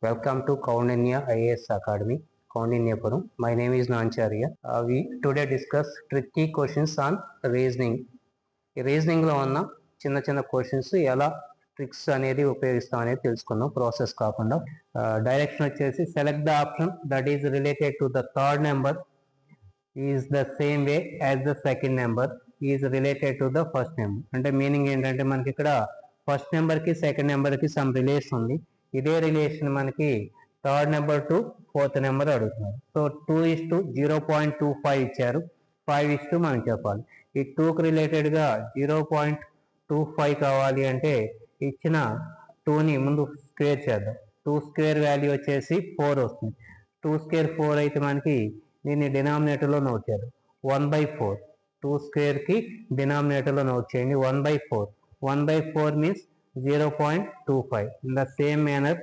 Welcome to Kaundinya IAS Academy, Kaundinyapuram. My name is Nancharya. We today discuss tricky questions on reasoning. Reasoning లో ఉన్న చిన్న చిన్న questions ఎలా tricks అనేది ఉపయోగిస్తాం అనేది తెలుసుకుందాం, ప్రాసెస్ కాకుండా. డైరెక్షన్ వచ్చేసి select the option that is related to the third number is the same way as the second number is related to the first number. అంటే మీనింగ్ ఏంటంటే మనకి ఇక్కడ ఫస్ట్ నెంబర్ కి సెకండ్ నెంబర్ కి some relation ఉంది. ఇదే relation మనకి third number to fourth number అడుగుతున్నారు. సో 2:0.25 ఇచ్చారు, 5 మనం చెప్పాలి. ఈ 2కి రిలేటెడ్గా 0.25 కావాలి అంటే ఇచ్చిన 2ని ముందు స్క్వేర్ చేద్దాం. 2 స్క్వేర్ వాల్యూ వచ్చేసి 4 వస్తుంది. 2 స్క్వేర్ 4 అయితే మనకి దీన్ని డినామినేటర్లో నోట్ చేద్దాం. 1/4. 2 స్క్వేర్కి డినామినేటర్లో నోట్ చేయండి. 1/4. 1/4 means 0.25. In the same manner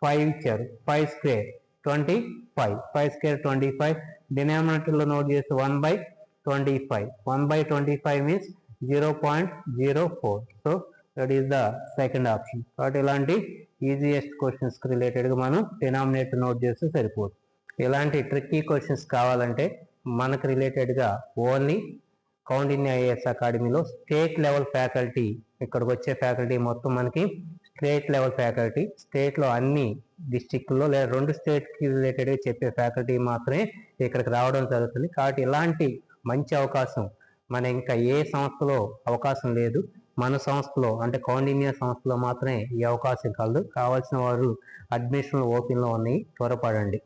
5 ఇచ్చారు. 5 స్క్వేర్ 25. 5 స్క్వేర్ 25. డినామినేటర్లో నోట్ చేస్తే 1/25. 1/25 means 0.04. So that is the second option. కాబట్టి ఇలాంటి ఈజియెస్ట్ క్వశ్చన్స్కి రిలేటెడ్గా మనం డినామినేటర్ నోట్ చేస్తే సరిపోదు. ఇలాంటి ట్రిక్కీ క్వశ్చన్స్ కావాలంటే మనకు రిలేటెడ్గా ఓన్లీ కౌండిన్య ఐఏఎస్ అకాడమీలో స్టేట్ లెవెల్ ఫ్యాకల్టీ, ఇక్కడికి వచ్చే ఫ్యాకల్టీ మొత్తం మనకి స్టేట్ లెవెల్ ఫ్యాకల్టీ, స్టేట్లో అన్ని డిస్టిక్లో లేదా 2 స్టేట్కి రిలేటెడ్గా చెప్పే ఫ్యాకల్టీ మాత్రమే ఇక్కడికి రావడం జరుగుతుంది. కాబట్టి ఇలాంటి మంచి అవకాశం మన ఇంకా ఏ సంస్థలో అవకాశం లేదు. మన సంస్థలో అంటే కౌండిన్య సంస్థలో మాత్రమే ఈ అవకాశం కలదు. కావాల్సిన వారు అడ్మిషన్లు ఓపెన్లో ఉన్నాయి, త్వరపడండి.